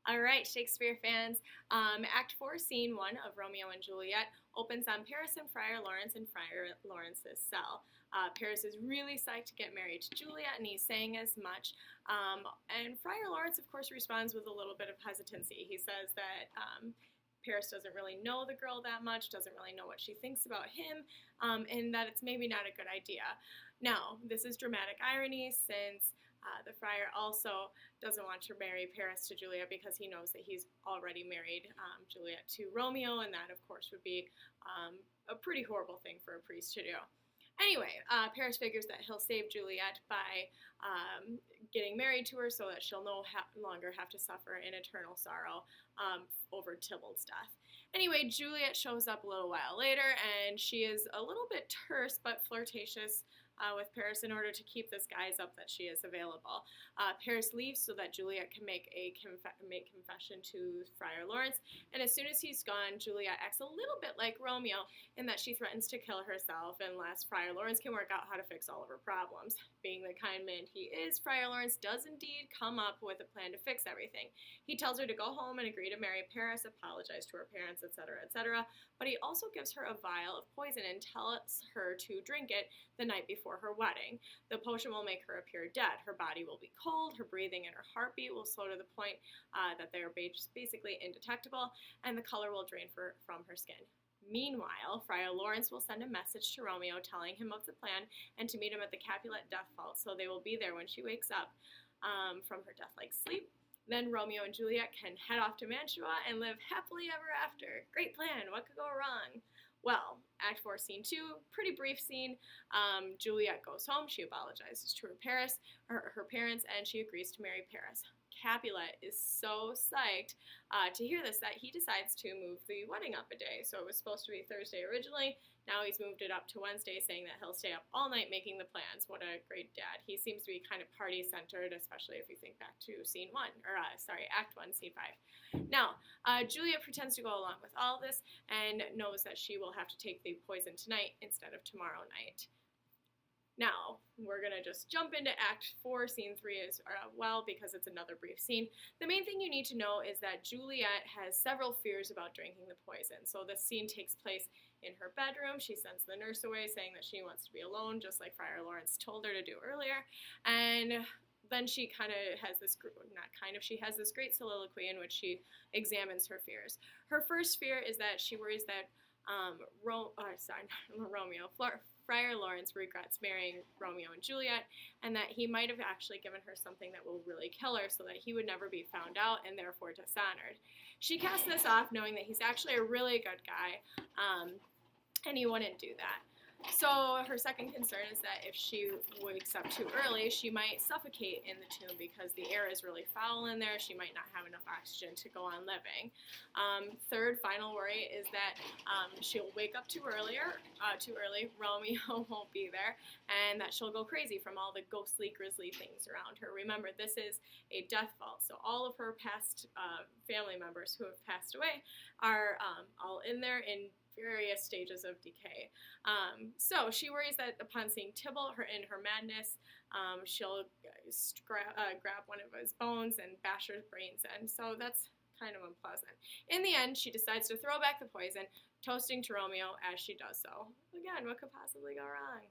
All right, Shakespeare fans. Act 4, Scene 1 of Romeo and Juliet opens on Paris and Friar Lawrence in Friar Lawrence's cell. Paris is really psyched to get married to Juliet, and he's saying as much. And Friar Lawrence, of course, responds with a little bit of hesitancy. He says that Paris doesn't really know the girl that much, doesn't really know what she thinks about him, and that it's maybe not a good idea. Now, this is dramatic irony since the friar also doesn't want to marry Paris to Juliet because he knows that he's already married Juliet to Romeo, and that, of course, would be a pretty horrible thing for a priest to do. Anyway, Paris figures that he'll save Juliet by getting married to her so that she'll no longer have to suffer in eternal sorrow over Tybalt's death. Anyway, Juliet shows up a little while later, and she is a little bit terse but flirtatious with Paris in order to keep this guise up that she is available. Paris leaves so that Juliet can make confession to Friar Lawrence, and as soon as he's gone, Juliet acts a little bit like Romeo in that she threatens to kill herself unless Friar Lawrence can work out how to fix all of her problems. Being the kind man he is, Friar Lawrence does indeed come up with a plan to fix everything. He tells her to go home and agree to marry Paris, apologize to her parents, etc., etc., but he also gives her a vial of poison and tells her to drink it the night before her wedding. The potion will make her appear dead. Her body will be cold, her breathing and her heartbeat will slow to the point that they are basically indetectable, and the color will drain from her skin. Meanwhile, Friar Lawrence will send a message to Romeo telling him of the plan and to meet him at the Capulet death vault, so they will be there when she wakes up from her death-like sleep. Then Romeo and Juliet can head off to Mantua and live happily ever after. Great plan. What could go wrong? Well, Act 4, Scene 2, pretty brief scene. Juliet goes home. She apologizes to her parents, and she agrees to marry Paris. Capulet is so psyched to hear this that he decides to move the wedding up a day. So it was supposed to be Thursday originally. Now he's moved it up to Wednesday, saying that he'll stay up all night making the plans. What a great dad. He seems to be kind of party-centered, especially if you think back to Act 1, Scene 5. Now, Juliet pretends to go along with all this and knows that she will have to take the poison tonight instead of tomorrow night. Now, we're going to just jump into Act 4, Scene 3 as well, because it's another brief scene. The main thing you need to know is that Juliet has several fears about drinking the poison. So this scene takes place in her bedroom. She sends the nurse away, saying that she wants to be alone, just like Friar Lawrence told her to do earlier. And then she has this great soliloquy in which she examines her fears. Her first fear is that she worries that Friar Lawrence regrets marrying Romeo and Juliet, and that he might have actually given her something that will really kill her so that he would never be found out and therefore dishonored. She casts this off knowing that he's actually a really good guy, and he wouldn't do that. So her second concern is that if she wakes up too early, she might suffocate in the tomb because the air is really foul in there. She might not have enough oxygen to go on living. Third, final worry is that she'll wake up too early, Romeo won't be there, and that she'll go crazy from all the ghostly, grisly things around her. Remember, this is a death vault, so all of her past family members who have passed away are all in there in various stages of decay. So she worries that upon seeing Tybalt in her madness, she'll grab one of his bones and bash her brains in. So that's kind of unpleasant. In the end, she decides to throw back the poison, toasting to Romeo as she does so. Again, what could possibly go wrong?